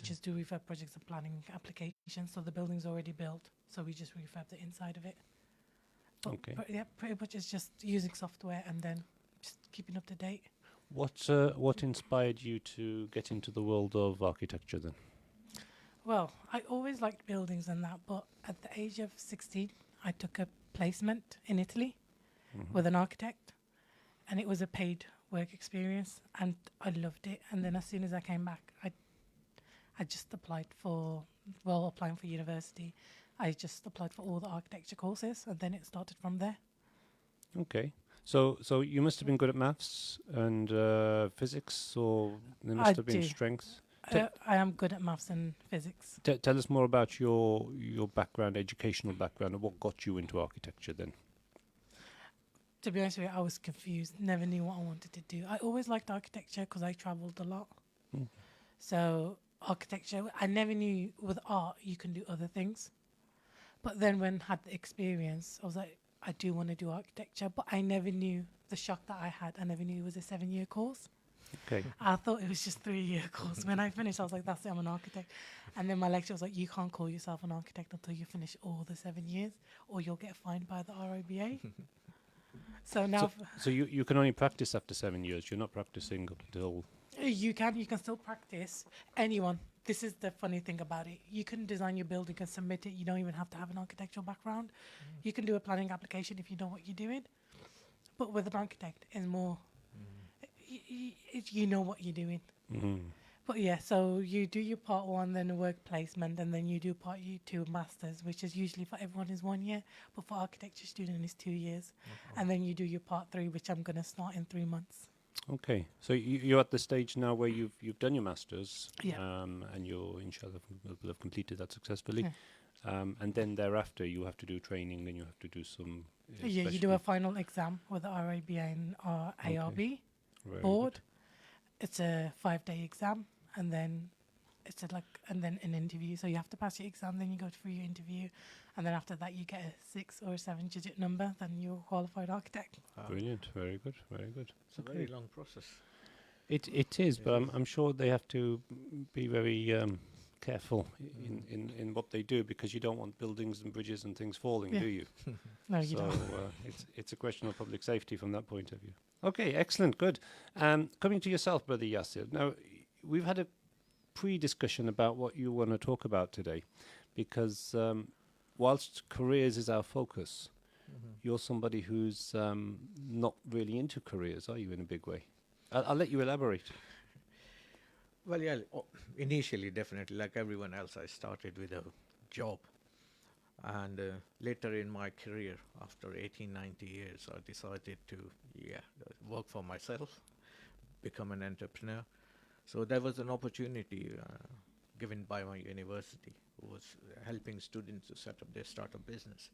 just do refurb projects and planning applications. So the building's already built, so we just refurb the inside of it. Okay. But yeah, pretty much it's just using software and then just keeping up to date. What inspired you to get into the world of architecture then? Well, I always liked buildings and that, but at the age of 16, I took a placement in Italy with an architect, and it was a paid work experience, and I loved it. And then as soon as I came back, I just applied for, well, applying for university. I just applied for all the architecture courses, and then it started from there. Okay. So you must have been good at maths and physics, or there I must have been do. strengths. Te- I am good at maths and physics. Tell us more about your background, educational background, and what got you into architecture then. To be honest with you, I was confused, never knew what I wanted to do. I always liked architecture because I traveled a lot. Mm. So architecture, I never knew with art you can do other things. But then when I had the experience, I was like, I do want to do architecture, but I never knew the shock that I had. I never knew it was a 7-year course. Okay. I thought it was just 3-year course. When I finished, I was like, that's it, I'm an architect. And then my lecturer was like, you can't call yourself an architect until you finish all the 7 years, or you'll get fined by the RIBA. So now So you can only practice after 7 years. You're not practicing up until. you can still practice. Anyone. This is the funny thing about it. You can design your building and submit it. You don't even have to have an architectural background. You can do a planning application if you know what you're doing. But with an architect, it's more, you know what you're doing. Mhm. But yeah, so you do your part 1, then a work placement, and then you do part 2 masters, which is usually for everyone is 1 year, but for architecture student is 2 years. And then you do your part 3, which I'm going to start in 3 months. Okay, so you're at the stage now where you've done your masters, Yeah. and you're inshallah will have completed that successfully, Yeah. and then thereafter you have to do training, and you have to do some. Yeah, you do a final exam with the RIBA and ARB Very board. good. It's a 5-day exam, and then and then an interview. So you have to pass your exam, then you go through your interview, and then after that you get a 6 or 7-digit number, then you're a qualified architect. Brilliant, very good, very good. It's a very long process. It is, but I'm sure they have to be very careful in what they do, because you don't want buildings and bridges and things falling, Yeah. do you? No, you So don't. it's a question of public safety from that point of view. Okay, excellent, good. Coming to yourself, Brother Yasir. Now, we've had a pre-discussion about what you want to talk about today, because whilst careers is our focus, you're somebody who's not really into careers, are you, in a big way? I'll let you elaborate. Well, yeah, initially, definitely, like everyone else, I started with a job. And later in my career, after 18, 90 years, I decided to, work for myself, become an entrepreneur. So there was an opportunity given by my university, who was helping students to set up their startup business.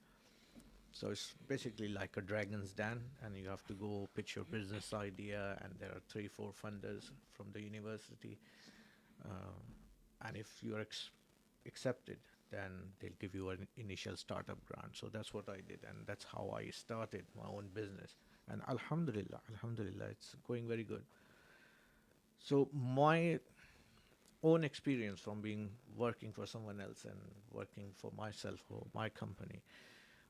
So it's basically like a dragon's den, and you have to go pitch your business idea, and there are 3-4 funders from the university. And if you are accepted, then they'll give you an initial startup grant. So that's what I did, and that's how I started my own business. And alhamdulillah, it's going very good. So my own experience from working for someone else and working for myself or my company,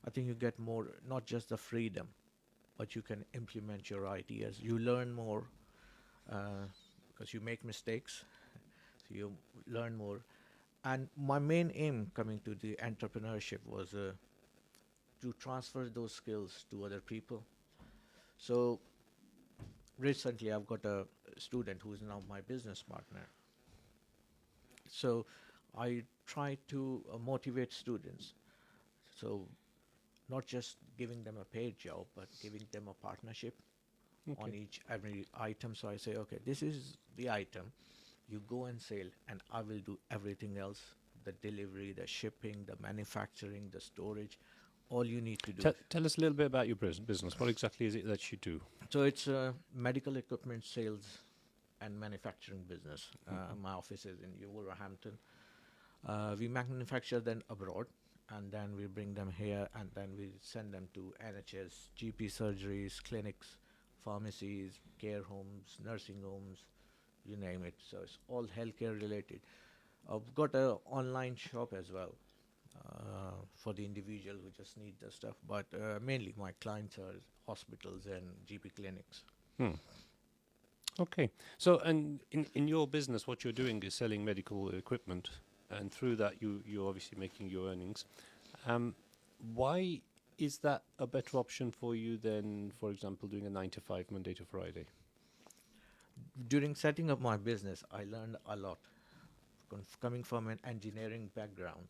I think you get more, not just the freedom, but you can implement your ideas. You learn more because you make mistakes, so you learn more. And my main aim coming to the entrepreneurship was to transfer those skills to other people. So recently I've got a student who is now my business partner. So I try to motivate students. So not just giving them a paid job, but giving them a partnership on every item. So I say, okay, this is the item. You go and sell, and I will do everything else: the delivery, the shipping, the manufacturing, the storage. All you need to do. Tell us a little bit about your business. What exactly is it that you do? So it's a medical equipment sales and manufacturing business. My office is in Wolverhampton. We manufacture them abroad, and then we bring them here, and then we send them to NHS, GP surgeries, clinics, pharmacies, care homes, nursing homes, you name it. So it's all healthcare related. I've got a online shop as well for the individual who just need the stuff. But mainly my clients are hospitals and GP clinics. Hmm. Okay. So, and in your business, what you're doing is selling medical equipment, and through that, you're obviously making your earnings. Why is that a better option for you than, for example, doing a 9 to 5 Monday to Friday? During setting up my business, I learned a lot. Coming from an engineering background,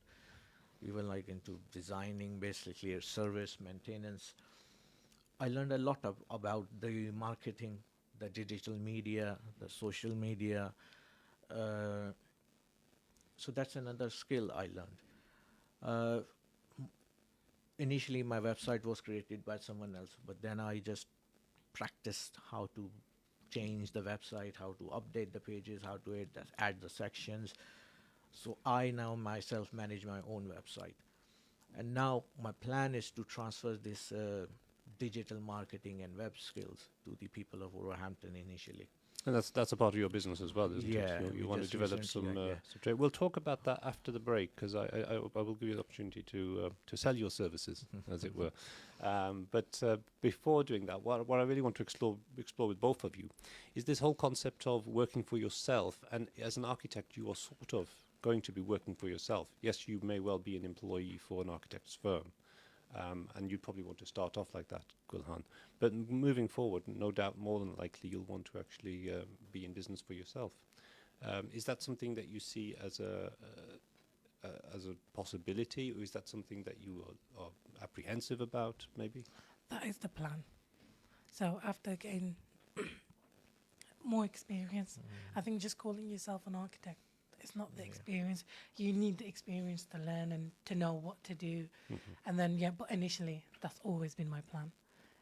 even like into designing, basically service maintenance, I learned a lot about the marketing, the digital media, the social media. Uh, so that's another skill I learned. Uh, Initially, my website was created by someone else, but then I just practiced how to change the website, how to update the pages, how to add the sections. So I now myself manage my own website. And now my plan is to transfer this digital marketing and web skills to the people of Wolverhampton initially. And that's a part of your business as well, isn't Yeah, it? You we want to just develop recently, some, yeah. some trade. We'll talk about that after the break, because I will give you the opportunity to sell your services, as it were. But before doing that, what I really want to explore with both of you is this whole concept of working for yourself. And as an architect, you are sort of going to be working for yourself. Yes, you may well be an employee for an architect's firm. And you'd probably want to start off like that, Gulhan. But moving forward, no doubt, more than likely, you'll want to actually be in business for yourself. Is that something that you see as a possibility, or is that something that you are apprehensive about, maybe? That is the plan. So after getting more experience, I think just calling yourself an architect, it's not the Yeah. experience. You need the experience to learn and to know what to do. And then, but initially, that's always been my plan,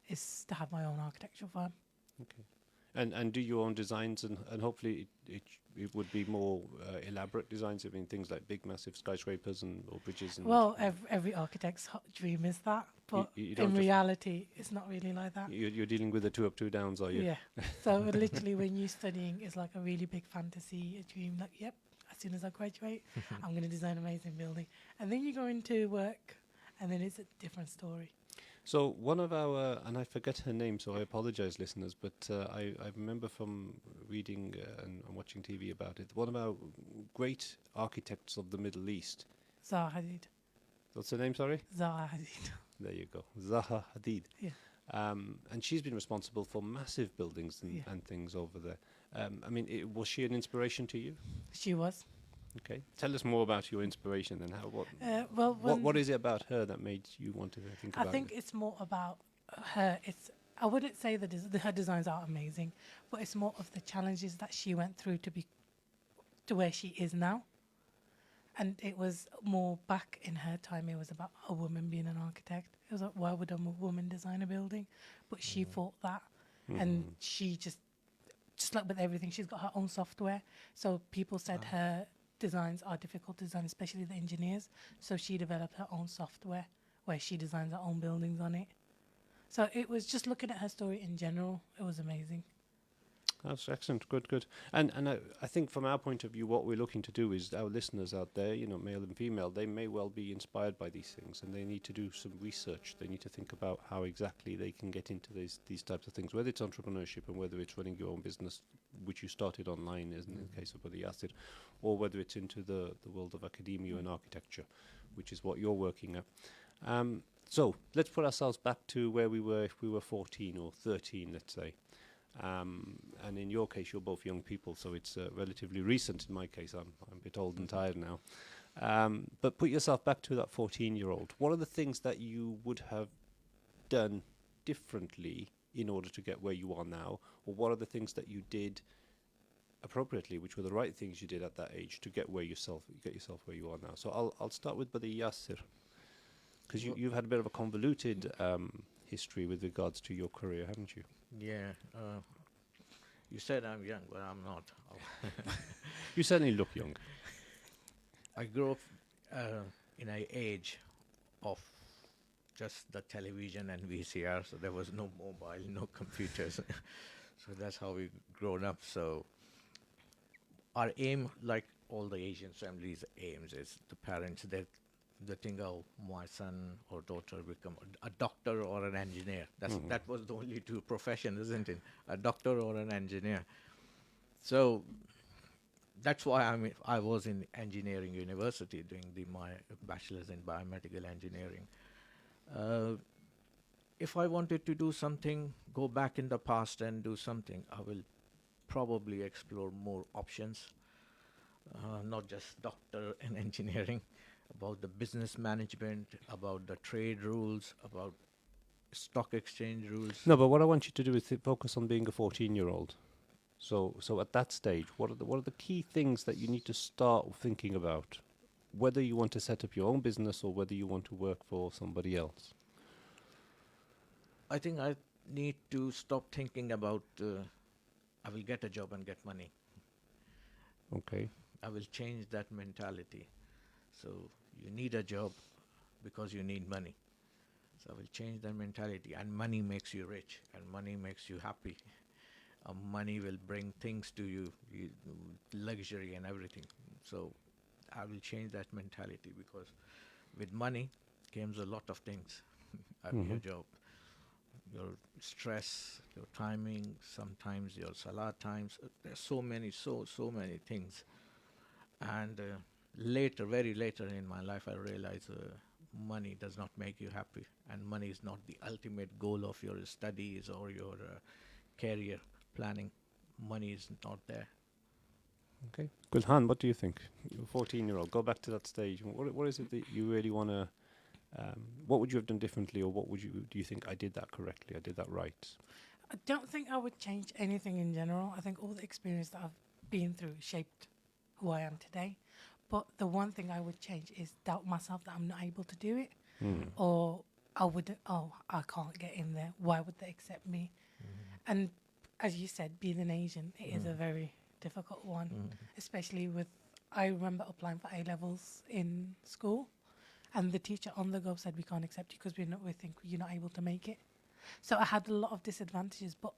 is to have my own architectural firm. Okay. And do your own designs, and hopefully it would be more elaborate designs. I mean, things like big, massive skyscrapers or bridges. And Well, every architect's dream is that, but you don't in just- reality, it's not really like that. you're dealing with the 2 up, 2 downs, are you? Yeah. So literally, when you're studying, it's like a really big fantasy, a dream. Like, yep, as soon as I graduate, I'm going to design an amazing building. And then you go into work, and then it's a different story. So one of our, and I forget her name, so I apologize, listeners, but I remember from reading and watching TV about it, one of our great architects of the Middle East. Zaha Hadid. What's her name, sorry? Zaha Hadid. There you go. Zaha Hadid. Yeah. And she's been responsible for massive buildings and things over there. I mean, was she an inspiration to you? She was. Okay. Tell us more about your inspiration and what is it about her that made you want to think about it? I think it's more about her. I wouldn't say that her designs are amazing, but it's more of the challenges that she went through to be to where she is now. And it was more back in her time. It was about a woman being an architect. It was like, why would a woman design a building? But she fought that, and she just like with everything, she's got her own software. So people said her designs are difficult to design, especially the engineers. So she developed her own software where she designs her own buildings on it. So it was just looking at her story in general. It was amazing. That's excellent. Good. And I think from our point of view, what we're looking to do is our listeners out there, male and female, they may well be inspired by these things, and they need to do some research. They need to think about how exactly they can get into these types of things, whether it's entrepreneurship and whether it's running your own business, which you started online, isn't in the case of Brother Yasir, or whether it's into the world of academia and architecture, which is what you're working at. So let's put ourselves back to where we were if we were 14 or 13, let's say. And in your case, you're both young people, so it's relatively recent. In my case, I'm a bit old and tired now. But put yourself back to that 14-year-old. What are the things that you would have done differently in order to get where you are now? Or what are the things that you did appropriately, which were the right things you did at that age to get yourself where you are now? So I'll start with Brother Yasir, because you've had a bit of a convoluted history with regards to your career, haven't you? Yeah. You said I'm young, but I'm not. You certainly look young. I grew up in an age of just the television and VCR, so there was no mobile, no computers. So that's how we grown up. So our aim, like all the Asian families' aims is the parents they think, oh, my son or daughter become a doctor or an engineer. That was the only two professions, isn't it? A doctor or an engineer. So that's why I was in engineering university doing my bachelor's in biomedical engineering. Uh, if I wanted to do something, go back in the past and do something, I will probably explore more options, not just doctor and engineering, about the business management, about the trade rules, about stock exchange rules. No, but what I want you to do is focus on being a 14-year-old. So at that stage, what are the key things that you need to start thinking about, whether you want to set up your own business or whether you want to work for somebody else? I think I need to stop thinking about I will get a job and get money. Okay. I will change that mentality. So you need a job because you need money. So I will change that mentality, and money makes you rich, and money makes you happy. Money will bring things to you, luxury and everything. So I will change that mentality, because with money comes a lot of things. Your job, your stress, your timing, sometimes your salah times. There's so many things. And very later in my life, I realized money does not make you happy, and money is not the ultimate goal of your studies or your career planning. Money is not there. Okay. Gulhan, what do you think? You're a 14-year-old. Go back to that stage. What is it that you really want to... what would you have done differently, or do you think I did that correctly? I did that right? I don't think I would change anything in general. I think all the experience that I've been through shaped who I am today. But the one thing I would change is doubt myself that I'm not able to do it, or I can't get in there. Why would they accept me? And as you said, being an Asian, it is a very difficult one, especially with. I remember applying for A levels in school, and the teacher on the go said, "We can't accept you because we think you're not able to make it." So I had a lot of disadvantages, but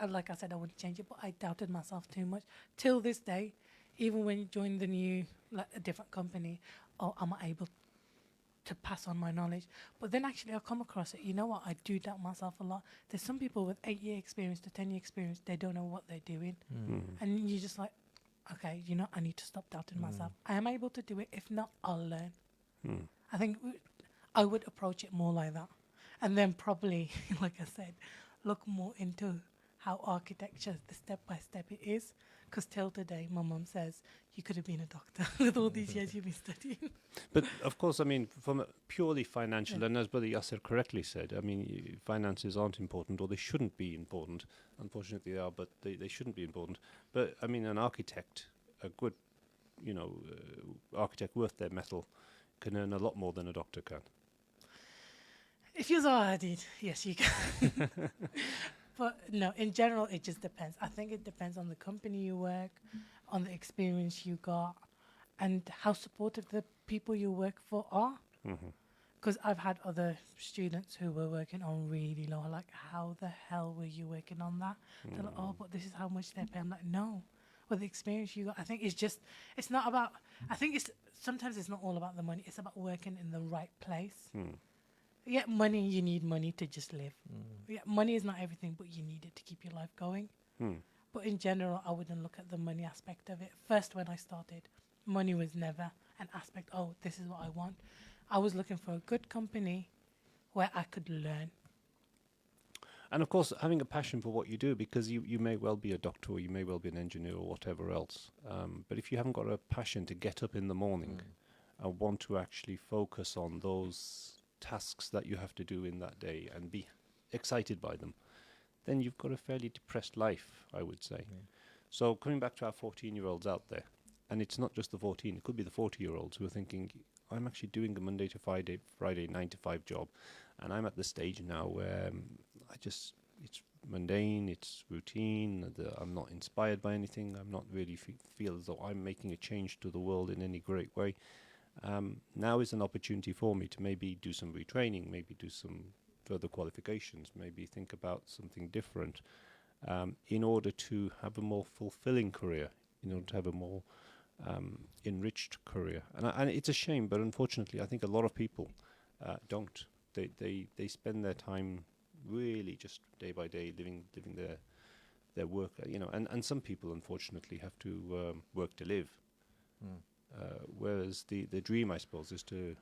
like I said, I wouldn't change it. But I doubted myself too much till this day. Even when you join a different company, am I able to pass on my knowledge? But then actually I come across it. You know what? I do doubt myself a lot. There's some people with 8-year experience to 10-year experience. They don't know what they're doing, and you're just like, okay, I need to stop doubting myself. I am able to do it. If not, I'll learn. I think I would approach it more like that, and then probably, like I said, look more into how architecture, the step by step it is. Because till today, my mum says, you could have been a doctor with all these years you've been studying. But of course, I mean, from a purely financial, and as Brother Yasser correctly said, I mean, finances aren't important, or they shouldn't be important. Unfortunately, they are, but they shouldn't be important. But I mean, an architect, a good, architect worth their metal, can earn a lot more than a doctor can. If you saw I did, yes, you can. But no, in general, it just depends. I think it depends on the company you work, on the experience you got, and how supportive the people you work for are. Because I've had other students who were working on really low, like, how the hell were you working on that? They're like, oh, but this is how much they pay. I'm like, no. With the experience you got, I think it's not about, sometimes it's not all about the money. It's about working in the right place. Yeah, money, you need money to just live. Yeah, money is not everything, but you need it to keep your life going. But in general, I wouldn't look at the money aspect of it. First, when I started, money was never an aspect, oh, this is what I want. I was looking for a good company where I could learn. And of course, having a passion for what you do, because you may well be a doctor, or you may well be an engineer, or whatever else. But if you haven't got a passion to get up in the morning and want to actually focus on those tasks that you have to do in that day and be excited by them, then you've got a fairly depressed life, I would say. So coming back to our 14-year-olds out there, and it's not just the 14, it could be the 40-year-olds who are thinking, I'm actually doing a Monday to Friday 9-to-5 job, and I'm at the stage now where it's mundane, it's routine, I'm not inspired by anything, I'm not really feel as though I'm making a change to the world in any great way. Now is an opportunity for me to maybe do some retraining, maybe do some further qualifications, maybe think about something different, in order to have a more fulfilling career, in order to have a more enriched career. And it's a shame, but unfortunately, I think a lot of people don't. They spend their time really just day by day living their work. And some people unfortunately have to work to live. Mm. Whereas the dream, I suppose, is to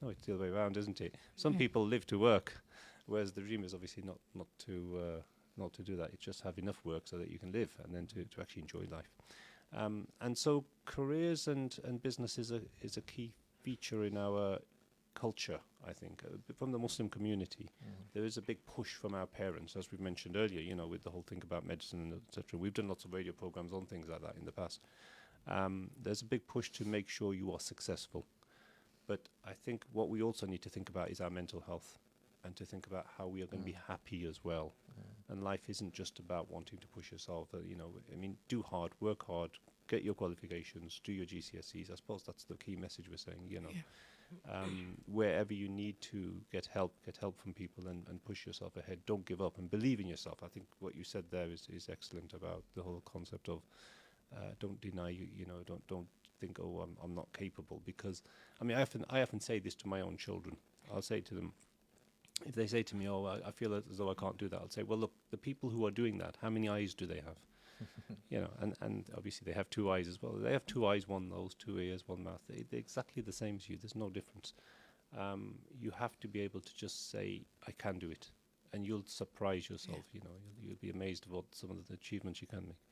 no, it's the other way around, isn't it? Some Yeah. people live to work, whereas the dream is obviously not to do that. It's just have enough work so that you can live and then to actually enjoy life. And so careers and business is a key feature in our culture, I think, from the Muslim community. There is a big push from our parents, as we mentioned earlier, with the whole thing about medicine, etc. We've done lots of radio programs on things like that in the past. There's a big push to make sure you are successful. But I think what we also need to think about is our mental health and to think about how we are going to be happy as well. And life isn't just about wanting to push yourself. Do hard, work hard, get your qualifications, do your GCSEs. I suppose that's the key message we're saying, Yeah. wherever you need to get help from people and push yourself ahead. Don't give up and believe in yourself. I think what you said there is excellent about the whole concept of don't deny don't think, oh, I'm not capable, because I often say this to my own children. I'll say to them, if they say to me, oh, I feel as though I can't do that, I'll say, well, look, the people who are doing that, how many eyes do they have? And obviously they have two eyes as well. They have two eyes, one nose, two ears, one mouth. They're exactly the same as you. There's no difference. You have to be able to just say, I can do it, and you'll surprise yourself. You'll be amazed at what some of the achievements you can make.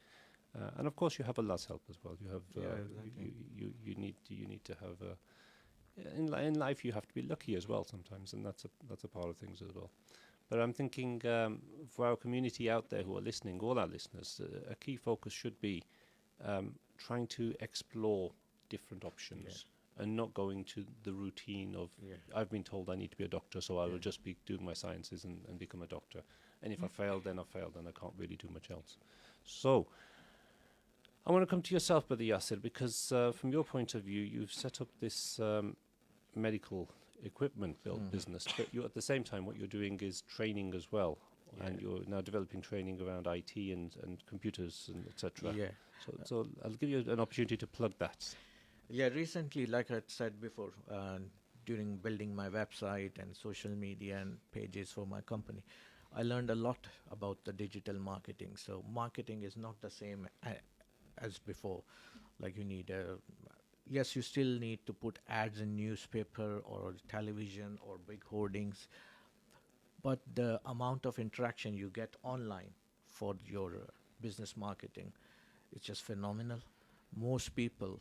And of course, you have Allah's help as well. You have Exactly. you need to have in life. You have to be lucky as well sometimes, and that's a part of things as well. But I'm thinking for our community out there who are listening, all our listeners, a key focus should be trying to explore different options and not going to the routine of I've been told I need to be a doctor, so I will just be doing my sciences and become a doctor. And if I fail, then I failed, and I can't really do much else. So I want to come to yourself, Brother Yasser, because from your point of view, you've set up this medical equipment business, but you at the same time, what you're doing is training as well, and you're now developing training around IT and computers and etc. Yeah. So I'll give you an opportunity to plug that. Yeah, recently, like I said before, during building my website and social media and pages for my company, I learned a lot about the digital marketing. So marketing is not the same as before. Like you need yes, you still need to put ads in newspaper or television or big hoardings, but the amount of interaction you get online for your business marketing is just phenomenal. Most people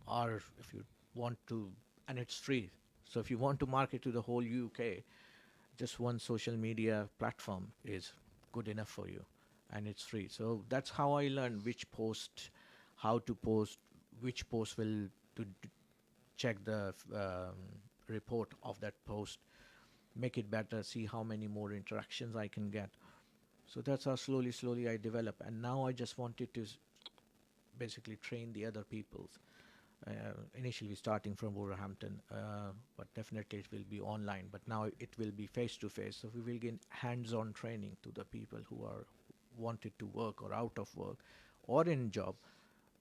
are, if you want to, and it's free. So if you want to market to the whole UK, just one social media platform is good enough for you, and it's free. So that's how I learned which post, how to post, which post will check the report of that post, make it better, see how many more interactions I can get. So that's how slowly I develop. And now I just wanted to basically train the other people. Initially starting from Wolverhampton, but definitely it will be online. But now it will be face to face. So we will give hands-on training to the people who are wanted to work or out of work or in job.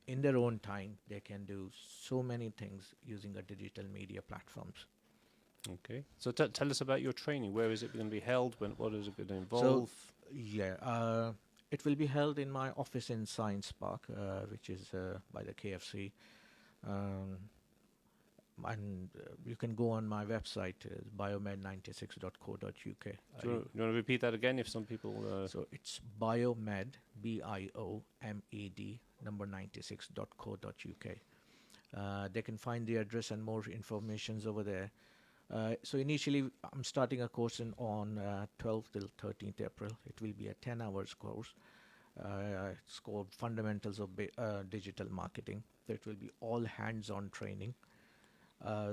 In their own time, they can do so many things using a digital media platforms. Okay. So tell us about your training. Where is it going to be held? What is it going to involve? It will be held in my office in Science Park, which is by the KFC. And you can go on my website, biomed96.co.uk. Do you want to repeat that again if some people... So it's biomed, BIOMED, number 96.co.uk. They can find the address and more informations over there. So initially, I'm starting a course on 12th till 13th April. It will be a 10 hours course. It's called Fundamentals of Digital Marketing. So it will be all hands-on training.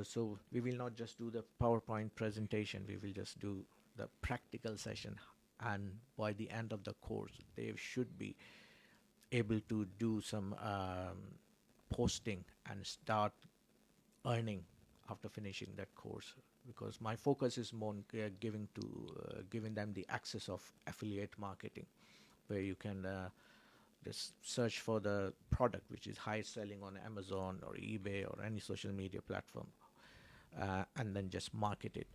So we will not just do the PowerPoint presentation. We will just do the practical session. And by the end of the course, they should be able to do some posting and start earning after finishing that course, because my focus is more on giving them the access of affiliate marketing, where you can Just search for the product which is high selling on Amazon or eBay or any social media platform, and then just market it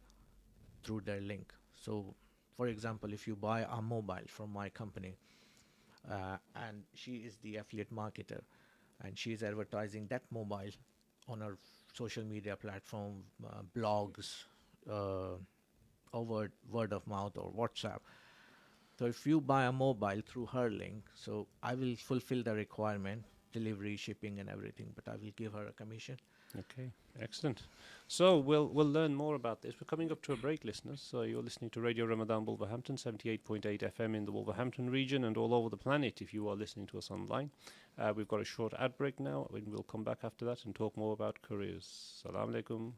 through their link. So, for example, if you buy a mobile from my company, and she is the affiliate marketer, and she is advertising that mobile on her social media platform, blogs, over word of mouth or WhatsApp. So if you buy a mobile through her link, so I will fulfill the requirement, delivery, shipping, and everything, but I will give her a commission. Okay, excellent. So we'll learn more about this. We're coming up to a break, listeners. So you're listening to Radio Ramadan Wolverhampton, 78.8 FM in the Wolverhampton region and all over the planet if you are listening to us online. We've got a short ad break now, and we'll come back after that and talk more about careers. Assalamu alaikum.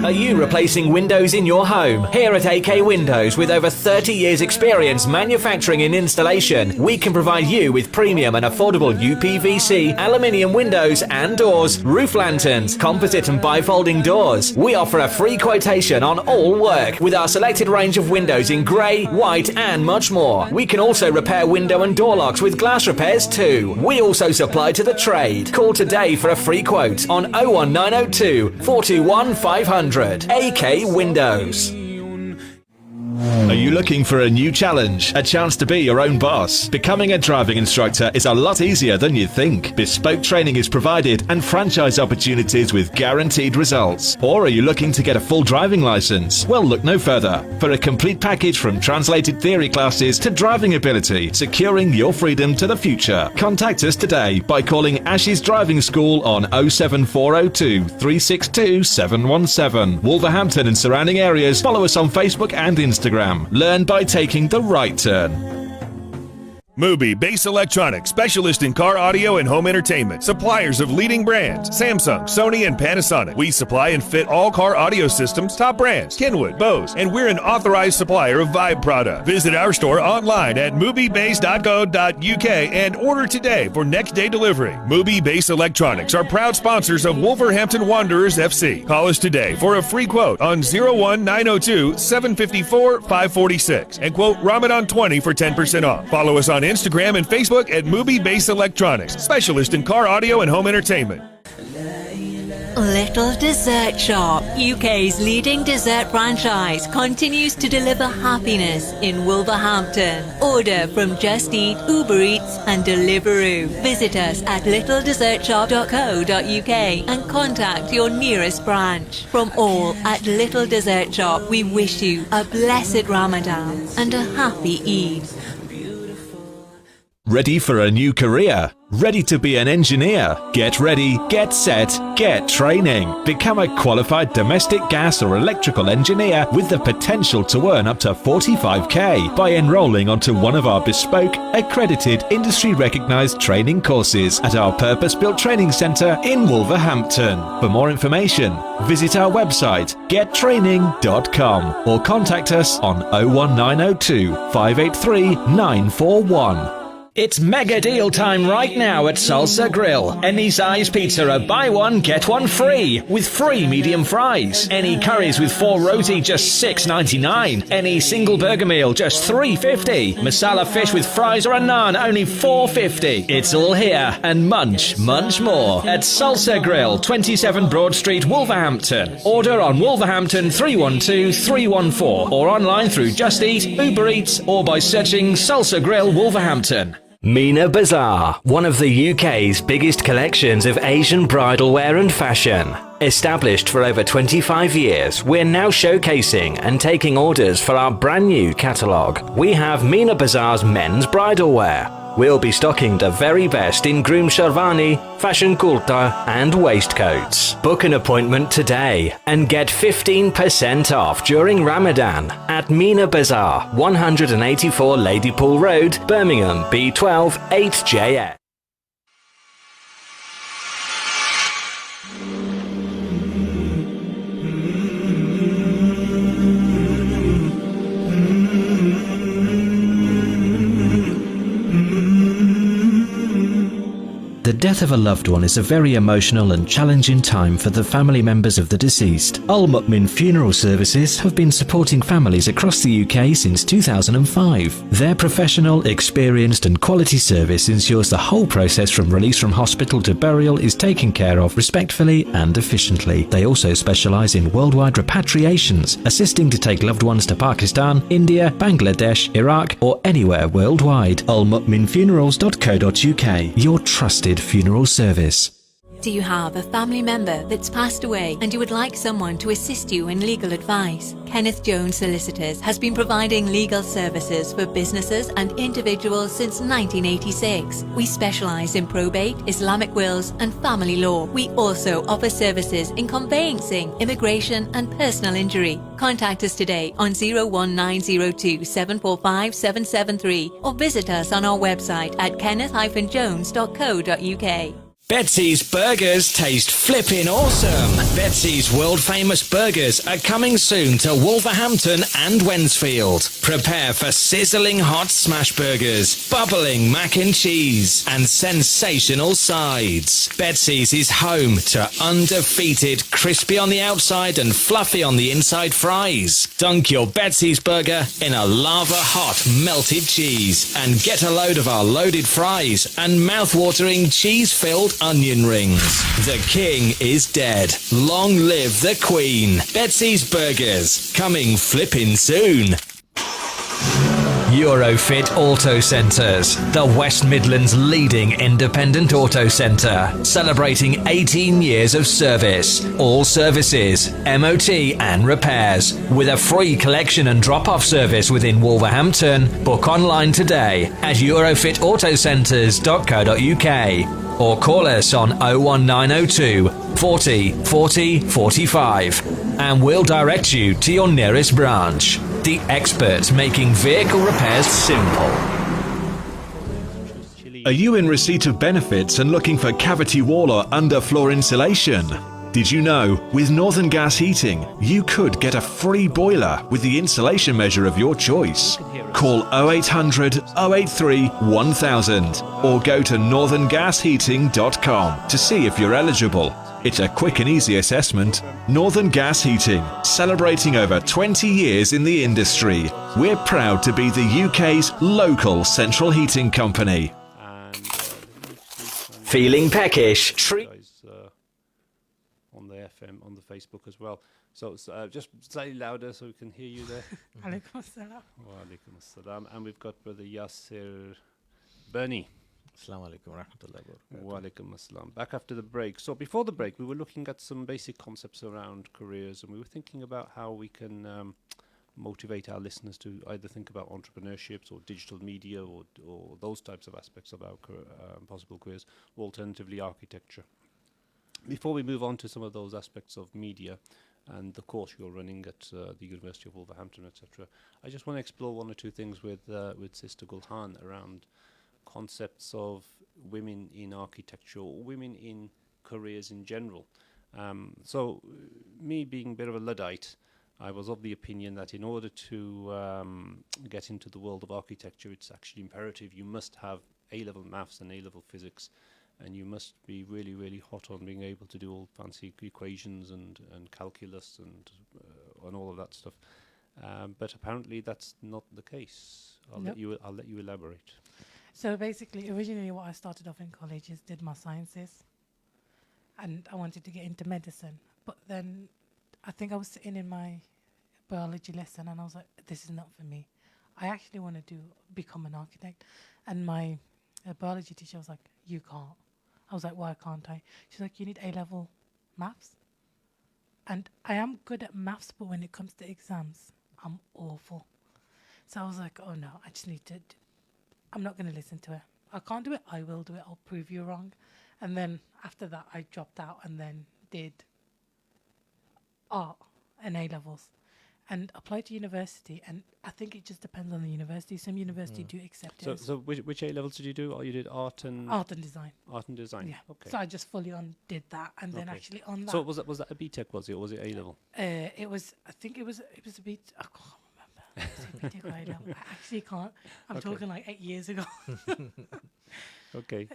Are you replacing windows in your home? Here at AK Windows, with over 30 years experience manufacturing and installation, we can provide you with premium and affordable UPVC, aluminium windows and doors, roof lanterns, composite and bifolding doors. We offer a free quotation on all work with our selected range of windows in grey, white and much more. We can also repair window and door locks with glass repairs too. We also supply to the trade. Call today for a free quote on 01902 421 500. AK Windows. Are you looking for a new challenge? A chance to be your own boss? Becoming a driving instructor is a lot easier than you think. Bespoke training is provided and franchise opportunities with guaranteed results. Or are you looking to get a full driving license? Well, look no further. For a complete package from translated theory classes to driving ability, securing your freedom to the future. Contact us today by calling Ashes Driving School on 07402 362 717. Wolverhampton and surrounding areas. Follow us on Facebook and Instagram. Learn by taking the right turn. Mubi Bass Electronics, specialist in car audio and home entertainment. Suppliers of leading brands, Samsung, Sony, and Panasonic. We supply and fit all car audio systems, top brands, Kenwood, Bose, and we're an authorized supplier of Vibe product. Visit our store online at mubibass.co.uk and order today for next day delivery. Mubi Bass Electronics are proud sponsors of Wolverhampton Wanderers FC. Call us today for a free quote on 01902 754 546 and quote Ramadan 20 for 10% off. Follow us on Instagram and Facebook at Mubi Bass Electronics, specialist in car audio and home entertainment. Little Dessert Shop, UK's leading dessert franchise, continues to deliver happiness in Wolverhampton. Order from Just Eat, Uber Eats and Deliveroo. Visit us at littledessertshop.co.uk and contact your nearest branch. From all at Little Dessert Shop, we wish you a blessed Ramadan and a happy Eid. Ready for a new career? Ready to be an engineer? Get ready, get set, get training. Become a qualified domestic gas or electrical engineer with the potential to earn up to 45k by enrolling onto one of our bespoke, accredited, industry-recognised training courses at our purpose-built training centre in Wolverhampton. For more information, visit our website gettraining.com or contact us on 01902 583 941. It's mega deal time right now at Salsa Grill. Any size pizza, a buy one, get one free, with free medium fries. Any curries with 4 roti, just $6.99. Any single burger meal, just $3.50. Masala fish with fries or a naan, only $4.50. It's all here and much more at Salsa Grill, 27 Broad Street, Wolverhampton. Order on Wolverhampton 312 314 or online through Just Eat, Uber Eats or by searching Salsa Grill Wolverhampton. Mina Bazaar, one of the UK's biggest collections of Asian bridal wear and fashion. Established for over 25 years, we're now showcasing and taking orders for our brand new catalogue. We have Mina Bazaar's men's bridal wear. We'll be stocking the very best in groom sherwani, fashion kurta and waistcoats. Book an appointment today and get 15% off during Ramadan at Mina Bazaar, 184 Ladypool Road, Birmingham, B12 8JX. The death of a loved one is a very emotional and challenging time for the family members of the deceased. Al Mu'min Funeral Services have been supporting families across the UK since 2005. Their professional, experienced and quality service ensures the whole process from release from hospital to burial is taken care of respectfully and efficiently. They also specialise in worldwide repatriations, assisting to take loved ones to Pakistan, India, Bangladesh, Iraq or anywhere worldwide. almu'minfunerals.co.uk, your trusted funeral service. Do you have a family member that's passed away and you would like someone to assist you in legal advice? Kenneth Jones Solicitors has been providing legal services for businesses and individuals since 1986. We specialise in probate, Islamic wills and family law. We also offer services in conveyancing, immigration and personal injury. Contact us today on 01902 745 773 or visit us on our website at kenneth-jones.co.uk. Betsy's Burgers taste flippin' awesome. Betsy's world famous burgers are coming soon to Wolverhampton and Wednesfield. Prepare for sizzling hot smash burgers, bubbling mac and cheese and sensational sides. Betsy's is home to undefeated crispy on the outside and fluffy on the inside fries. Dunk your Betsy's burger in a lava hot melted cheese and get a load of our loaded fries and mouth-watering cheese-filled onion rings. The king is dead. Long live the queen. Betsy's Burgers, coming flippin' soon. Eurofit Auto Centres, the West Midlands' leading independent auto centre, celebrating 18 years of service. All services, MOT and repairs, with a free collection and drop-off service within Wolverhampton. Book online today at eurofitautocentres.co.uk or call us on 01902 40 40 45 and we'll direct you to your nearest branch. The experts making vehicle repairs simple. Are you in receipt of benefits and looking for cavity wall or underfloor insulation? Did you know, with Northern Gas Heating, you could get a free boiler with the insulation measure of your choice? Call 0800 083 1000 or go to northerngasheating.com to see if you're eligible. It's a quick and easy assessment. Northern Gas Heating, celebrating over 20 years in the industry. We're proud to be the UK's local central heating company. Feeling peckish? On the FM, on the Facebook as well. So just slightly louder so we can hear you there. Alaikum assalam. Wa alaikum assalam. And we've got Brother Yasir Bernie. Assalamu alaikum wa rahmatullahi wa barakatuh. Wa alaikum assalam. Back after the break. So before the break, we were looking at some basic concepts around careers, and we were thinking about how we can motivate our listeners to either think about entrepreneurships or digital media or those types of aspects of our possible careers, or alternatively architecture. Before we move on to some of those aspects of media and the course you're running at the University of Wolverhampton, etc., I just want to explore one or two things with Sister Gulhan around concepts of women in architecture or women in careers in general. So me being a bit of a Luddite, I was of the opinion that in order to get into the world of architecture, it's actually imperative you must have A-level maths and A-level physics, and you must be really, really hot on being able to do all fancy equations and calculus and all of that stuff. But apparently that's not the case. I'll let you elaborate. So basically, originally what I started off in college is did my sciences, and I wanted to get into medicine. But then I think I was sitting in my biology lesson and I was like, this is not for me. I actually want to become an architect. And my biology teacher was like, you can't. I was like, why can't I? She's like, you need A-level maths. And I am good at maths, but when it comes to exams, I'm awful. So I was like, oh no, I just need to, I'm not going to listen to her. I can't do it, I will do it, I'll prove you wrong. And then after that, I dropped out and then did art and A-levels and applied to university. And I think it just depends on the university. Some universities do accept it. So which A-levels did you do? Oh, you did art and design. Art and design. Yeah. Okay. So I just fully did that, and then actually on that. So was that a BTEC? Was it, or was it A-level? It was. I think it was a bit. I can't remember. Was it BTEC or A-level? I actually can't. I'm talking like 8 years ago. Okay.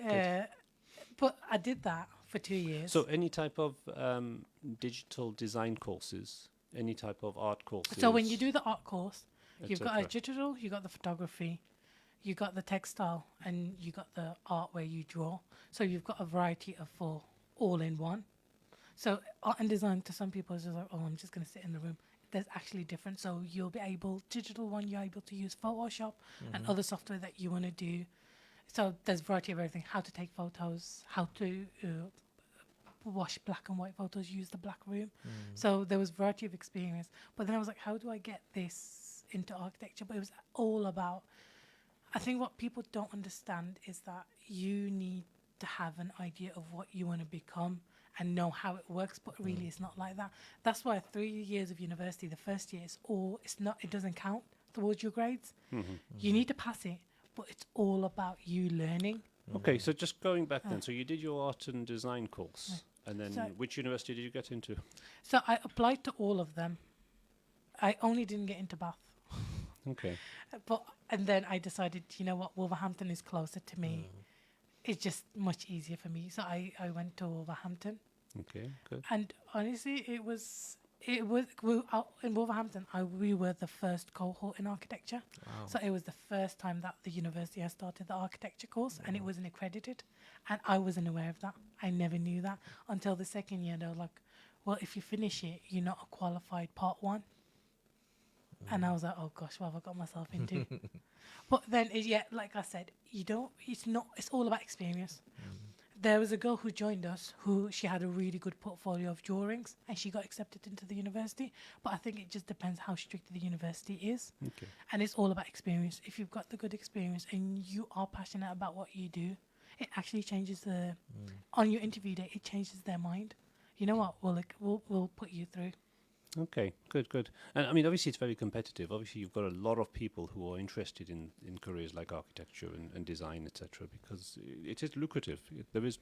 But I did that for 2 years. So any type of digital design courses, any type of art courses. So when you do the art course, you've got a etc.. digital, you got the photography, you got the textile, and you got the art where you draw. So you've got a variety of 4 all in one. So art and design to some people is just like, oh, I'm just going to sit in the room. There's actually different. So you'll be able, digital one, you're able to use Photoshop and other software that you want to do. So there's variety of everything. How to take photos, how to wash black and white photos, use the black room. So there was variety of experience. But then I was like, how do I get this into architecture? But it was all about, I think what people don't understand is that you need to have an idea of what you want to become and know how it works, but really it's not like that. That's why 3 years of university, the first year it doesn't count towards your grades. You need to pass it, but it's all about you learning. Okay, so just going back then, so you did your art and design course, and then which university did you get into? So I applied to all of them. I only didn't get into Bath. Okay. And then I decided, you know what, Wolverhampton is closer to me. It's just much easier for me. So I went to Wolverhampton. Okay, good. And honestly, it was in Wolverhampton. We were the first cohort in architecture. Wow. So it was the first time that the university has started the architecture course, and it wasn't accredited. And I wasn't aware of that. I never knew that until the second year. They were like, well, if you finish it, you're not a qualified part 1. And I was like, oh gosh, what have I got myself into? But then, like I said, it's all about experience. There was a girl who joined us she had a really good portfolio of drawings, and she got accepted into the university. But I think it just depends how strict the university is. Okay. And it's all about experience. If you've got the good experience and you are passionate about what you do, it actually changes on your interview day, it changes their mind. You know what, we'll put you through. Okay, good. And I mean, obviously, it's very competitive. Obviously, you've got a lot of people who are interested in careers like architecture and design, etc., because it is lucrative. There is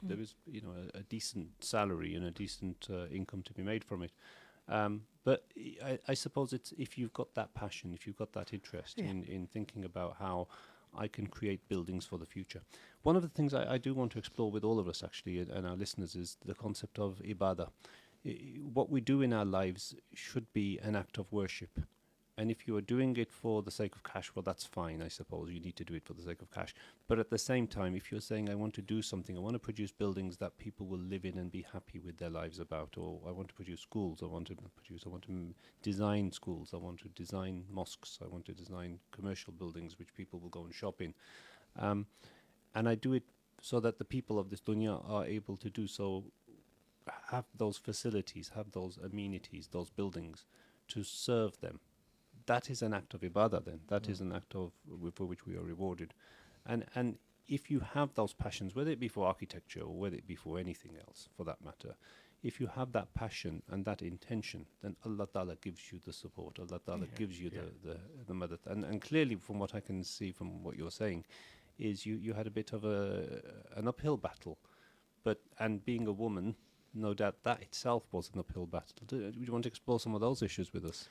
a decent salary and a decent income to be made from it. But I suppose it's if you've got that passion, if you've got that interest in thinking about how I can create buildings for the future. One of the things I do want to explore with all of us, actually, and our listeners, is the concept of ibadah. What we do in our lives should be an act of worship. And if you are doing it for the sake of cash, well, that's fine, I suppose. You need to do it for the sake of cash. But at the same time, if you're saying, I want to do something, I want to produce buildings that people will live in and be happy with their lives about, or I want to produce schools, I want to design schools, I want to design mosques, I want to design commercial buildings which people will go and shop in. And I do it so that the people of this dunya are able to do so, have those facilities, have those amenities, those buildings to serve them. That is an act of ibadah then. That is an act of for which we are rewarded. And if you have those passions, whether it be for architecture or whether it be for anything else for that matter, if you have that passion and that intention, then Allah Ta'ala gives you the support. Allah Ta'ala gives you the madad. And clearly from what I can see from what you're saying is you had a bit of an uphill battle. And being a woman, no doubt that itself was an uphill battle. Do you want to explore some of those issues with us?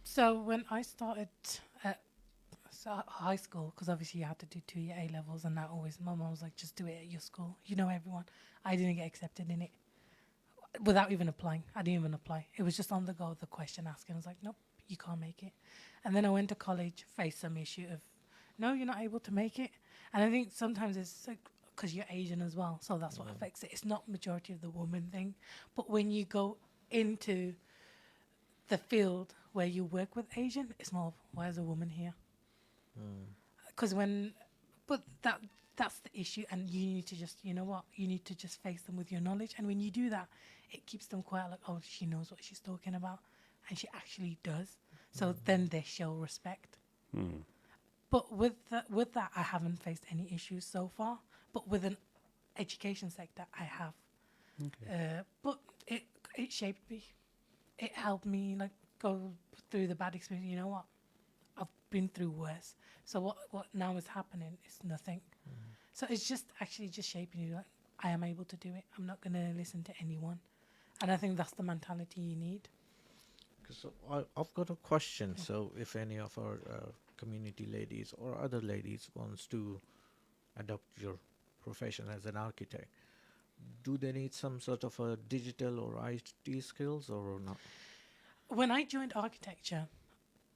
So when I started at high school, because obviously you had to do 2-year A levels, and that always, my mom was like, just do it at your school. You know everyone. I didn't get accepted in it without even applying. I didn't even apply. It was just on the go, the question asking. I was like, nope, you can't make it. And then I went to college, faced some issue of, no, you're not able to make it. And I think sometimes it's like, because you're Asian as well, so that's what affects it. It's not majority of the woman thing, but when you go into the field where you work with Asian, it's more of, why is a woman here? Because that's the issue, and you need to just, you know what, you need to just face them with your knowledge, and when you do that, it keeps them quiet, like, oh, she knows what she's talking about, and she actually does. So then they show respect. But with that, I haven't faced any issues so far. But with an education sector, I have. Okay. But it shaped me. It helped me go through the bad experience. You know what? I've been through worse. So what now is happening is nothing. So it's just actually just shaping you. Like, I am able to do it. I'm not going to listen to anyone. And I think that's the mentality you need. So I've got a question. So if any of our community ladies or other ladies wants to adopt your profession as an architect, do they need some sort of a digital or IT skills or not? When I joined architecture,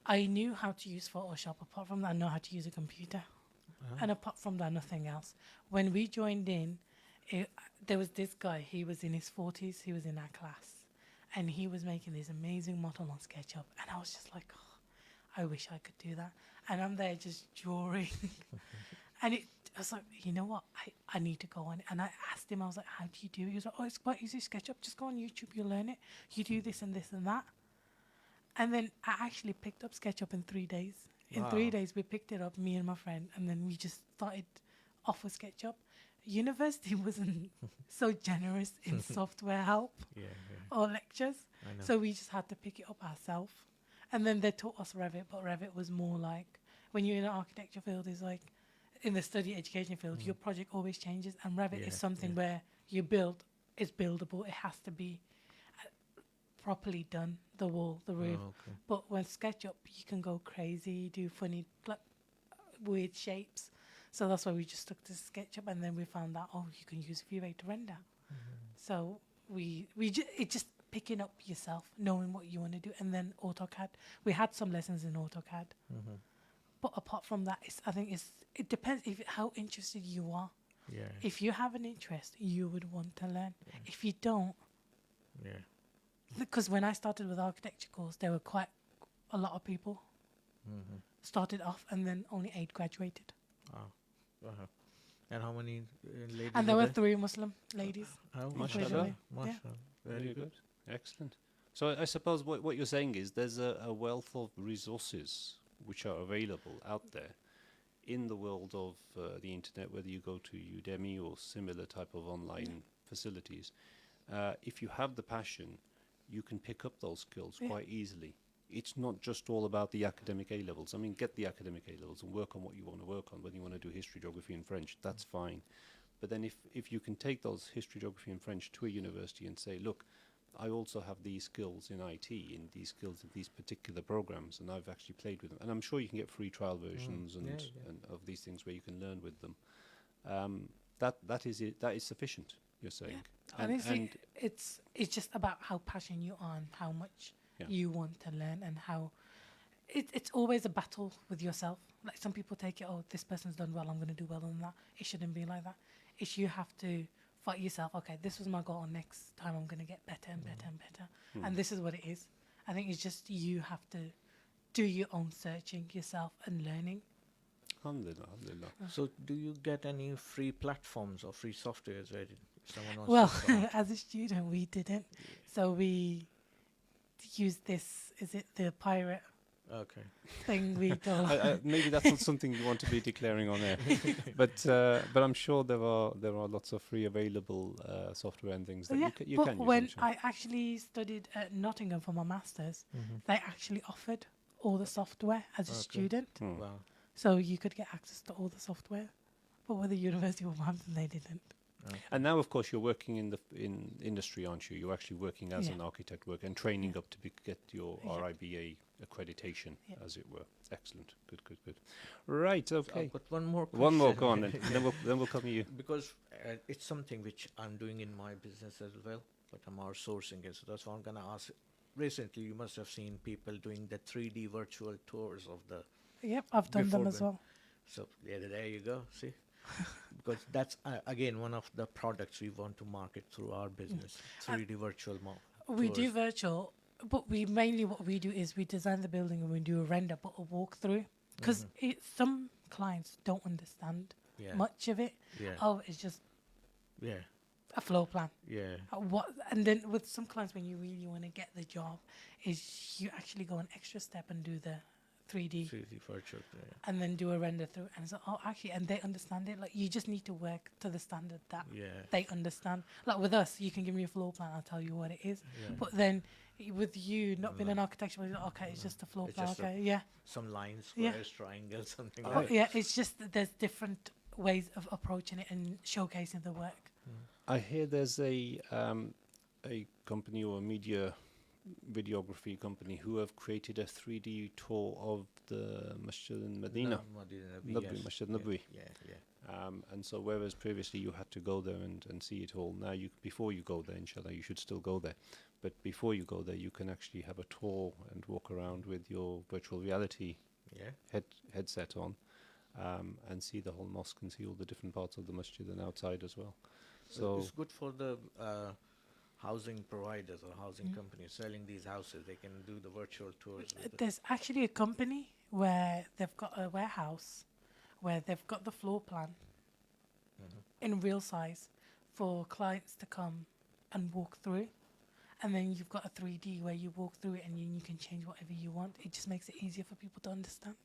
I knew how to use Photoshop. Apart from that, I know how to use a computer. And apart from that, nothing else. When we joined in, there was this guy. He was in his 40s. He was in our class. And he was making this amazing model on SketchUp. And I was just like, oh, I wish I could do that. And I'm there just drawing. And I was like, you know what? I need to go on it. And I asked him, I was like, how do you do it? He was like, oh, it's quite easy, SketchUp. Just go on YouTube, you'll learn it. You do this and this and that. And then I actually picked up SketchUp in 3 days. In 3 days, we picked it up, me and my friend, and then we just started off with SketchUp. University wasn't so generous in software help or lectures, so we just had to pick it up ourselves. And then they taught us Revit, but Revit was more like, when you're in the architecture field, is like, in the study education field, your project always changes, and Revit is something where you build, it's buildable, it has to be properly done, the wall, the roof. But when SketchUp, you can go crazy, do funny, like, weird shapes. So that's why we just took to SketchUp, and then we found out, oh, you can use V-Ray to render. So it's just picking up yourself, knowing what you want to do, and then AutoCAD. We had some lessons in AutoCAD, but apart from that, I think it depends how interested you are. If you have an interest, you would want to learn. If you don't, because when I started with architecture course, there were quite a lot of people started off, and then only 8 graduated. And how many ladies? And there were 3 Muslim ladies. Mashallah. Yeah. Very good. Excellent. So I suppose what you're saying is there's a wealth of resources which are available out there in the world of the internet, whether you go to Udemy or similar type of online facilities. If you have the passion, you can pick up those skills quite easily. It's not just all about the academic A-levels. I mean, get the academic A-levels and work on what you want to work on. Whether you want to do history, geography and French, that's fine. But then if you can take those history, geography and French to a university and say, look, I also have these skills in IT, in these skills in these particular programs, and I've actually played with them. And I'm sure you can get free trial versions and of these things where you can learn with them. That is it. That is sufficient, you're saying. Yeah. Honestly, it's just about how passionate you are and how much you want to learn, and how it's always a battle with yourself. Like, some people take it, oh, this person's done well, I'm going to do well on that. It shouldn't be like that. It's you have to fight yourself. Okay, this was my goal. Next time I'm going to get better and better and better. And this is what it is. I think it's just you have to do your own searching yourself and learning. Alhamdulillah, alhamdulillah. So do you get any free platforms or free softwares where someone wants Well, to start? as a student, we didn't. So we used this, is it the pirate thing we do? Maybe that's not something you want to be declaring on air, but I'm sure there are lots of free available software and things that you can use. But when I actually studied at Nottingham for my masters, they actually offered all the software as a student, Wow. so you could get access to all the software. But with the University of Wolverhampton, they didn't. And now, of course, you're working in industry, aren't you? You're actually working as an architect and training up to get your RIBA accreditation, as it were. Excellent. Good. Right. Okay. I've got one more question. One more. Go on then. then we'll come to you. Because it's something which I'm doing in my business as well, but I'm outsourcing it. So that's what I'm going to ask. Recently, you must have seen people doing the 3D virtual tours of the... Yep, I've done them as well. So there you go. See? Because that's, again, one of the products we want to market through our business, 3D virtual We do virtual, but what we do is we design the building and we do a render, but a walkthrough. Because some clients don't understand much of it. Oh, it's just a floor plan. And then with some clients, when you really want to get the job, is you actually go an extra step and do the 3D virtual, and then do a render through, and so and they understand it. Like, you just need to work to the standard that they understand. Like with us, you can give me a floor plan, I'll tell you what it is. But then with you not being an architect, it's just a floor plan. Some lines, squares, triangles, something like that. Yeah, it's just that there's different ways of approaching it and showcasing the work. I hear there's a company or a media videography company who have created a 3D tour of the Masjid in Medina, Masjid Nabawi. And so whereas previously you had to go there and see it all, now before you go there, inshallah, you should still go there. But before you go there, you can actually have a tour and walk around with your virtual reality headset on, and see the whole mosque and see all the different parts of the masjid and outside as well. So it's good for the housing providers or housing companies selling these houses. They can do the virtual tours. There's actually a company where they've got a warehouse where they've got the floor plan in real size for clients to come and walk through. And then you've got a 3D where you walk through it and you can change whatever you want. It just makes it easier for people to understand.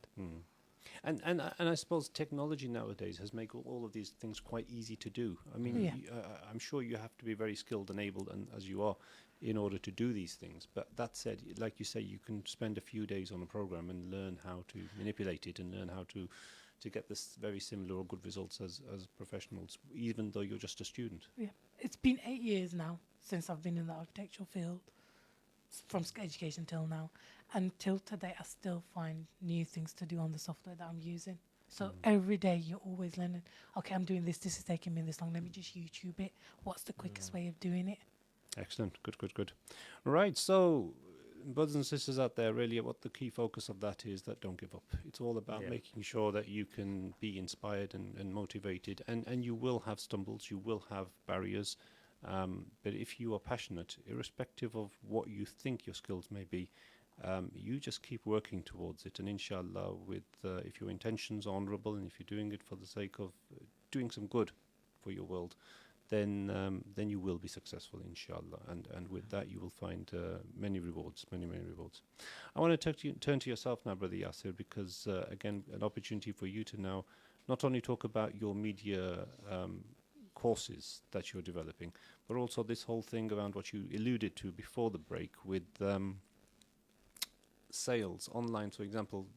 And I suppose technology nowadays has made all of these things quite easy to do. I mean, Yeah. I'm sure you have to be very skilled and able, and as you are, in order to do these things. But that said, like you say, you can spend a few days on a program and learn how to manipulate it and learn how to get this very similar or good results as professionals, even though you're just a student. Yeah. It's been 8 years now since I've been in the architectural field, from education till now. And till today, I still find new things to do on the software that I'm using. So every day you're always learning, okay, I'm doing this is taking me this long, let me just YouTube it. What's the quickest way of doing it? Excellent. Good. Right. So, brothers and sisters out there, really what the key focus of that is that don't give up. It's all about making sure that you can be inspired and motivated. And you will have stumbles, you will have barriers. But if you are passionate, irrespective of what you think your skills may be, you just keep working towards it. And inshallah, if your intentions are honorable and if you're doing it for the sake of doing some good for your world, then you will be successful, inshallah. And with that, you will find many rewards. I want to turn to yourself now, Brother Yasir, because, again, an opportunity for you to now not only talk about your media courses that you're developing, but also this whole thing around what you alluded to before the break with sales online. For example,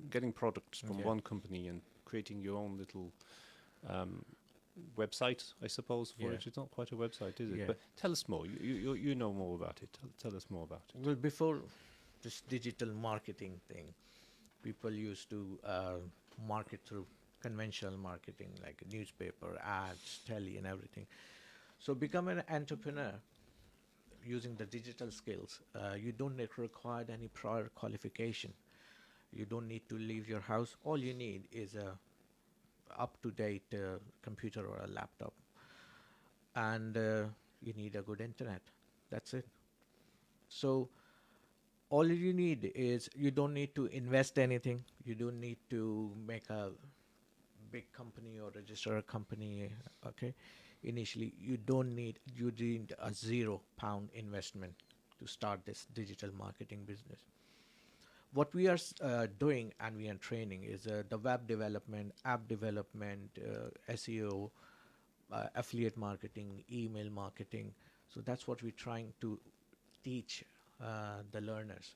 getting products from one company and creating your own little website, I suppose, for it. It's not quite a website, is it? Yeah. But tell us more. You know more about it. Tell us more about it. Well, before this digital marketing thing, people used to market through conventional marketing, like newspaper, ads, telly, and everything. So become an entrepreneur using the digital skills. You don't require any prior qualification. You don't need to leave your house. All you need is a up-to-date computer or a laptop, and you need a good internet. That's it. So all you need is, you don't need to invest anything. You don't need to make a big company or register a company. Okay, initially you need a £0 investment to start this digital marketing business. What we are doing and we are training is the web development, app development, SEO, affiliate marketing, email marketing. So that's what we're trying to teach the learners.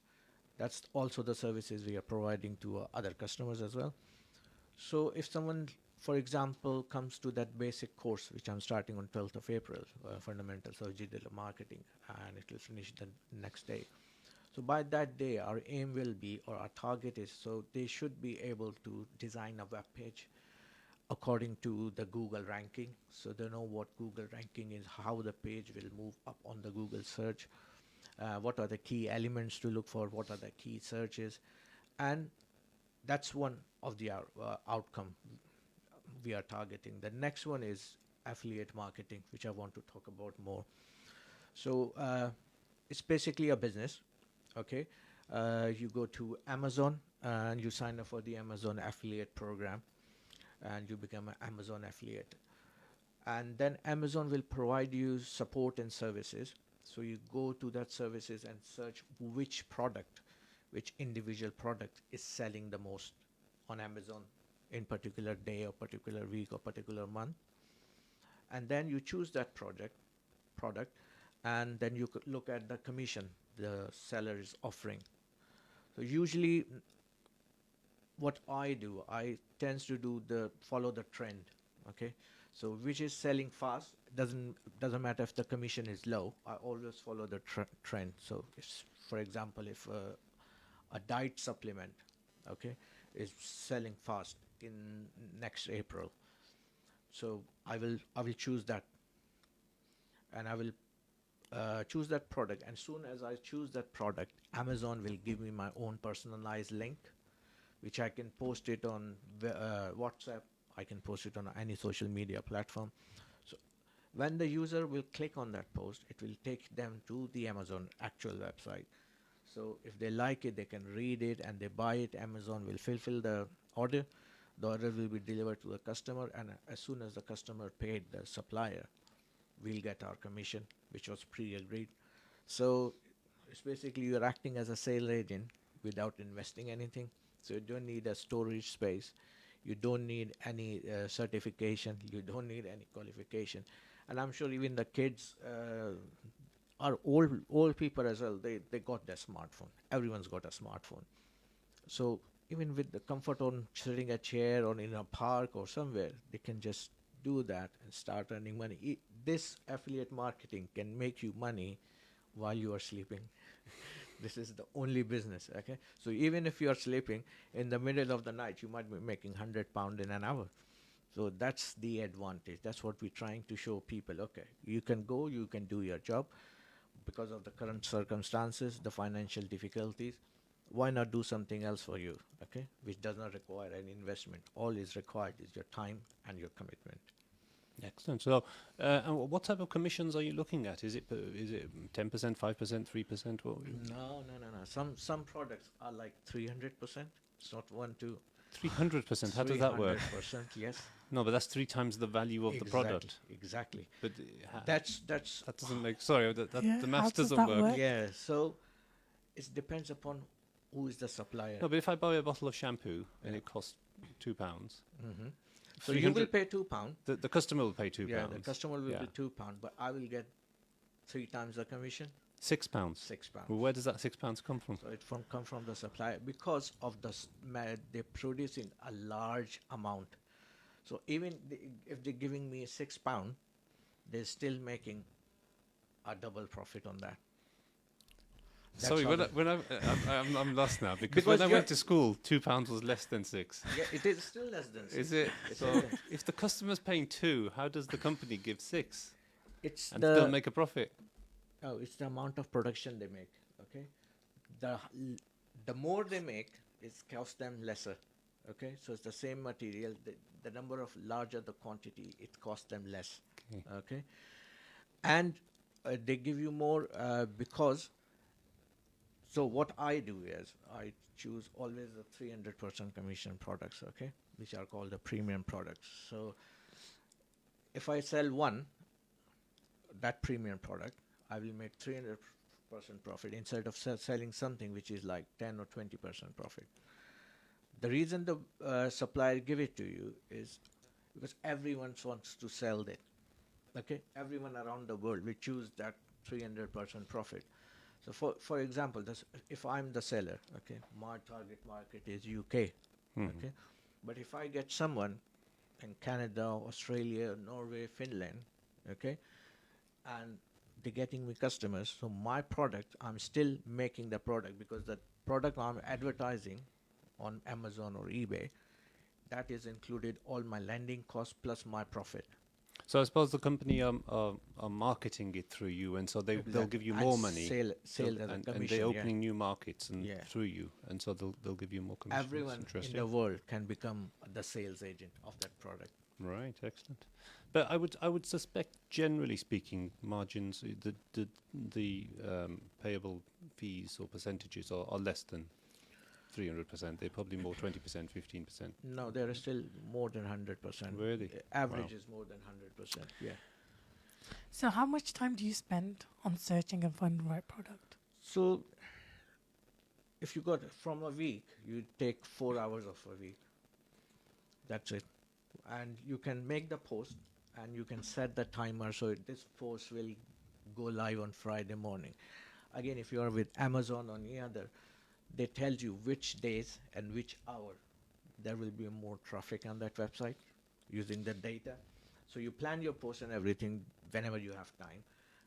That's also the services we are providing to other customers as well. So if someone, for example, comes to that basic course, which I'm starting on 12th of April, Fundamentals of Digital Marketing, and it will finish the next day. So by that day, our aim will be, or our target is, so they should be able to design a web page according to the Google ranking. So they know what Google ranking is, how the page will move up on the Google search, what are the key elements to look for, what are the key searches. And that's one of the outcome we are targeting. The next one is affiliate marketing, which I want to talk about more. So it's basically a business. Okay, you go to Amazon and you sign up for the Amazon affiliate program, and you become an Amazon affiliate. And then Amazon will provide you support and services. So you go to that services and search which individual product is selling the most on Amazon in particular day or particular week or particular month. And then you choose that product, and then you could look at the commission the seller is offering. So usually what I do, I tends to follow the trend. Okay, so which is selling fast, doesn't matter if the commission is low, I always follow the trend. So if, for example, if a diet supplement, okay, is selling fast in next April, So I will choose that, and I will choose that product. And soon as I choose that product, Amazon will give me my own personalized link, which I can post it on WhatsApp. I can post it on any social media platform. So when the user will click on that post, it will take them to the Amazon actual website. So if they like it, they can read it and they buy it. Amazon will fulfill the order. The order will be delivered to the customer, and as soon as the customer paid the supplier, we'll get our commission, which was pre-agreed. So it's basically you're acting as a sales agent without investing anything. So you don't need a storage space. You don't need any certification. You don't need any qualification. And I'm sure even the kids are old people as well. They got their smartphone. Everyone's got a smartphone. So even with the comfort on sitting a chair or in a park or somewhere, they can just do that and start earning money. This affiliate marketing can make you money while you are sleeping. This is the only business, okay? So even if you are sleeping, in the middle of the night, you might be making £100 in an hour. So that's the advantage. That's what we're trying to show people. Okay, you can go, you can do your job. Because of the current circumstances, the financial difficulties, why not do something else for you, okay? Which does not require any investment. All is required is your time and your commitment. Excellent. So, and what type of commissions are you looking at? Is it 10%, 5%, 3%? No. Some products are like 300%. It's not 300%. How does that work? 300%, yes. No, but that's 3 times the value of the product. Exactly. But That's that doesn't make. Sorry, the Yeah, math how does doesn't that work. work? yeah. So it depends upon who is the supplier. No, but if I buy a bottle of shampoo and Yeah. it costs £2, Mm-hmm. So you will pay £2. the customer will pay £2. Yeah, the customer will Yeah. be £2, but I will get 3 times the commission. £6. £6. Well, where does that £6 come from? So it come from the supplier because of they're producing a large amount. So even if they're giving me £6, they're still making a double profit on that. That's Sorry, how I'm lost now because Because when I went to school, £2 was less than 6. Yeah, it is still less than 6. Is it? It's So less than- if the customer's paying 2, how does the company give 6 it's and still the make a profit? it's the amount of production they make. Okay, the more they make, it costs them lesser. Okay, so it's the same material. The number of larger the quantity, it costs them less. Okay. Okay, and they give you more because. So what I do is I choose always the 300% commission products. Okay, which are called the premium products. So if I sell that premium product, I will make 300% profit instead of selling something which is like 10 or 20% profit. The reason the supplier give it to you is because everyone wants to sell it. Okay, everyone around the world will choose that 300% profit. So for example, if I'm the seller, okay, my target market is UK. Okay, but if I get someone in Canada, Australia, Norway, Finland, okay, and they're getting me customers, so my product, I'm still making the product because the product I'm advertising on Amazon or eBay, that is included all my landing costs plus my profit. So I suppose the company are marketing it through you, and so they'll give you And more money. sale as a and commission, they're yeah. opening new markets and Yeah. through you, and so they'll give you more commission. That's Everyone in interesting. the world can become the sales agent of that product. Right, excellent. But I would suspect, generally speaking, margins, the payable fees or percentages are less than 300%. They're probably more 20%, 15%. No, there is still more than 100%. Really? Average Wow. is more than 100%. Yeah. So how much time do you spend on searching and finding the right product? So if you got from a week, you take 4 hours of a week. That's it. And you can make the post and you can set the timer so this post will go live on Friday morning. Again, if you are with Amazon or any other, they tell you which days and which hour there will be more traffic on that website using the data. So you plan your post and everything whenever you have time,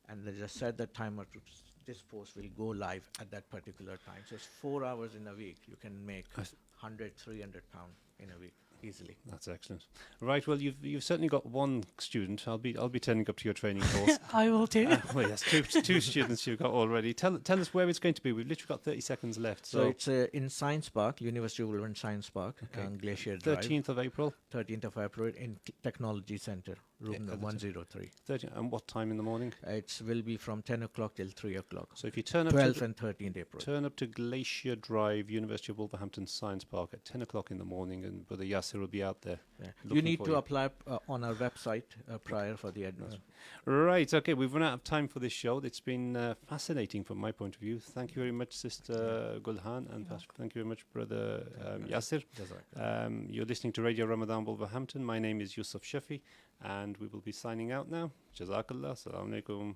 and they just set the timer to this post will go live at that particular time. So it's 4 hours in a week. You can make 100, 300 pounds in a week. easily. That's excellent. Right. Well, you've certainly got one student. I'll be turning up to your training course. I will too. Well, yes, two students you've got already. Tell us where it's going to be. We've literally got 30 seconds left. So it's in Science Park, University of Woolwich Science Park, on Glacier Drive. 13th of April. 13th of April in Technology Center, room 103. 30, and what time in the morning? It will be from 10 o'clock till 3 o'clock. So if you turn up 12th and 13th April. turn up to Glacier Drive, University of Wolverhampton Science Park at 10 o'clock in the morning, and Brother Yasser will be out there. Yeah. You looking need for to apply on our website prior for the admission. Right, okay, we've run out of time for this show. It's been fascinating from my point of view. Thank you very much, Sister Gulhan, and thank you very much, Brother Yasser. You're listening to Radio Ramadan Wolverhampton. My name is Yusuf Shafi, and we will be signing out now. Jazakallah. Assalamu alaikum.